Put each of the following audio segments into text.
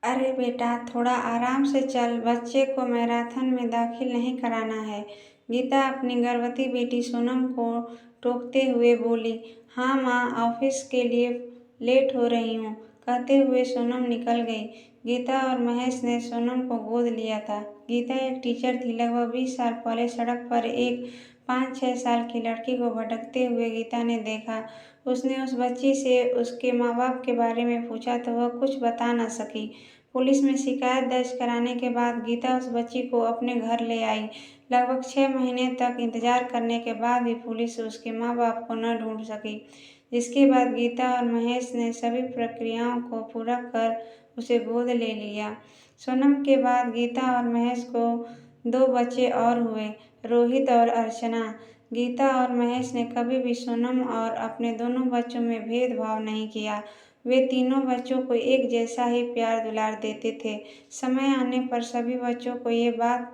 अरे बेटा, थोड़ा आराम से चल। बच्चे को मैराथन में दाखिल नहीं कराना है। गीता अपनी गर्भवती बेटी सोनम को टोकते हुए बोली। हाँ माँ, ऑफिस के लिए लेट हो रही हूँ, कहते हुए सोनम निकल गई। गीता और महेश ने सोनम को गोद लिया था। गीता एक टीचर थी। लगभग 20 साल पहले सड़क पर एक 5-6 साल की लड़की को भटकते हुए गीता ने देखा। उसने उस बच्ची से उसके माँ बाप के बारे में पूछा तो वह कुछ बता न सकी। पुलिस में शिकायत दर्ज कराने के बाद गीता उस बच्ची को अपने घर ले आई। लगभग 6 महीने तक इंतजार करने के बाद भी पुलिस उसके माँ बाप को न ढूंढ सकी, जिसके बाद गीता और महेश ने सभी प्रक्रियाओं को पूरा कर उसे गोद ले लिया। सोनम के बाद गीता और महेश को 2 बच्चे और हुए, रोहित और अर्चना। गीता और महेश ने कभी भी सोनम और अपने दोनों बच्चों में भेदभाव नहीं किया। वे तीनों बच्चों को एक जैसा ही प्यार दुलार देते थे। समय आने पर सभी बच्चों को ये बात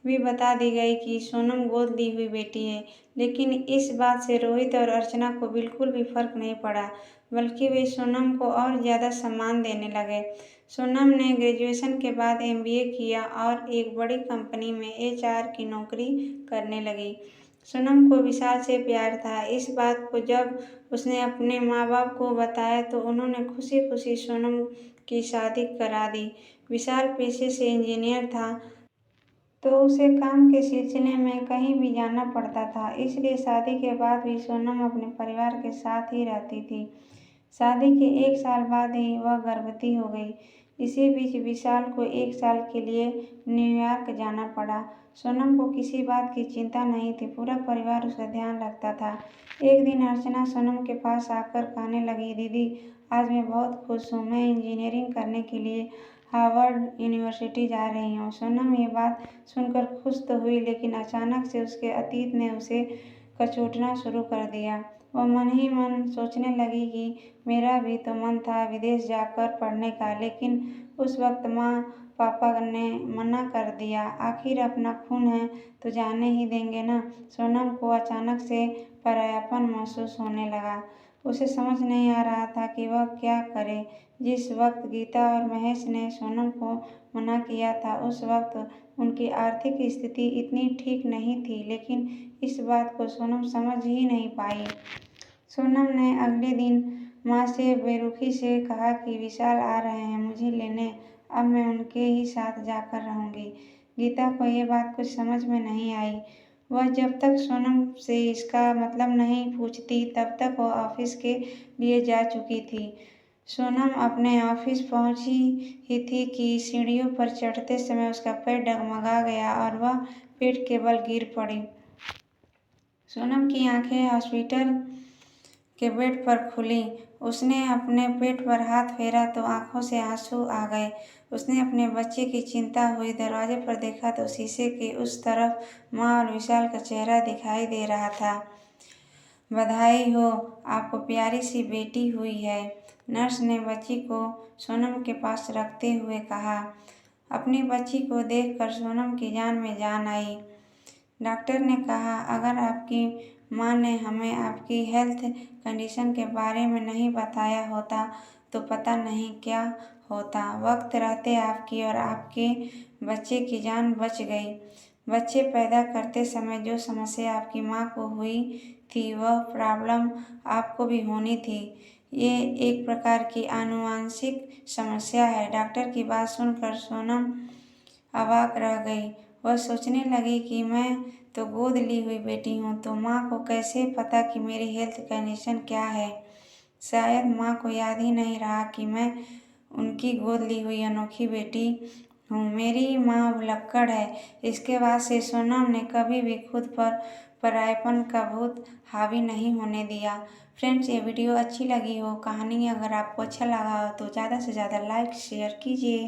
भी बता दी गई कि सोनम गोद ली हुई बेटी है, लेकिन इस बात से रोहित और अर्चना को बिल्कुल भी फर्क नहीं पड़ा, बल्कि वे सोनम को और ज़्यादा सम्मान देने लगे। सोनम ने ग्रेजुएशन के बाद MBA किया और एक बड़ी कंपनी में HR की नौकरी करने लगी। सोनम को विशाल से प्यार था। इस बात को जब उसने अपने माँ बाप को बताया तो उन्होंने खुशी खुशी सोनम की शादी करा दी। विशाल पेशे से इंजीनियर था, तो उसे काम के सिलसिले में कहीं भी जाना पड़ता था, इसलिए शादी के बाद भी सोनम अपने परिवार के साथ ही रहती थी। शादी के 1 साल बाद ही वह गर्भवती हो गई। इसी बीच विशाल को 1 साल के लिए न्यूयॉर्क जाना पड़ा। सोनम को किसी बात की चिंता नहीं थी, पूरा परिवार उसका ध्यान रखता था। एक दिन अर्चना सोनम के पास आकर कहने लगी, दीदी, आज मैं बहुत खुश हूँ, मैं इंजीनियरिंग करने के लिए हार्वर्ड यूनिवर्सिटी जा रही हूँ। सोनम ये बात सुनकर खुश तो हुई, लेकिन अचानक से उसके अतीत ने उसे कचोटना शुरू कर दिया। वह मन ही मन सोचने लगी कि मेरा भी तो मन था विदेश जाकर पढ़ने का, लेकिन उस वक्त माँ पापा ने मना कर दिया। आखिर अपना खून है तो जाने ही देंगे ना। सोनम को अचानक से परायापन महसूस होने लगा। उसे समझ नहीं आ रहा था कि वह क्या करे। जिस वक्त गीता और महेश ने सोनम को मना किया था, उस वक्त उनकी आर्थिक स्थिति इतनी ठीक नहीं थी, लेकिन इस बात को सोनम समझ ही नहीं पाई। सोनम ने अगले दिन माँ से बेरुखी से कहा कि विशाल आ रहे हैं मुझे लेने, अब मैं उनके ही साथ जाकर रहूंगी। गीता को ये बात कुछ समझ में नहीं आई। वह जब तक सोनम से इसका मतलब नहीं पूछती, तब तक वह ऑफिस के लिए जा चुकी थी। सोनम अपने ऑफिस पहुंची ही थी कि सीढ़ियों पर चढ़ते समय उसका पैर डगमगा गया और वह पेट के बल गिर पड़ी। सोनम की आंखें हॉस्पिटल के बेड पर खुली। उसने अपने पेट पर हाथ फेरा तो आंखों से आंसू आ गए। उसने अपने बच्चे की चिंता हुई। दरवाजे पर देखा तो शीशे के उस तरफ माँ और विशाल का चेहरा दिखाई दे रहा था। बधाई हो, आपको प्यारी सी बेटी हुई है, नर्स ने बच्ची को सोनम के पास रखते हुए कहा। अपनी बच्ची को देखकर सोनम की जान में जान आई। डॉक्टर ने कहा, अगर आपकी माँ ने हमें आपकी हेल्थ कंडीशन के बारे में नहीं बताया होता तो पता नहीं क्या होता। वक्त रहते आपकी और आपके बच्चे की जान बच गई। बच्चे पैदा करते समय जो समस्या आपकी माँ को हुई थी, वह प्रॉब्लम आपको भी होनी थी। ये एक प्रकार की आनुवांशिक समस्या है। डॉक्टर की बात सुनकर सोनम अवाक रह गई। वह सोचने लगी कि मैं तो गोद ली हुई बेटी हूँ, तो माँ को कैसे पता कि मेरी हेल्थ कंडीशन क्या है। शायद माँ को याद ही नहीं रहा कि मैं उनकी गोद ली हुई अनोखी बेटी हूँ। मेरी माँ भुलक्कड़ है। इसके बाद से सोनम ने कभी भी खुद पर परायपन का भूत हावी नहीं होने दिया। फ्रेंड्स, ये वीडियो अच्छी लगी हो, कहानी अगर आपको अच्छा लगा हो तो ज़्यादा से ज़्यादा लाइक शेयर कीजिए।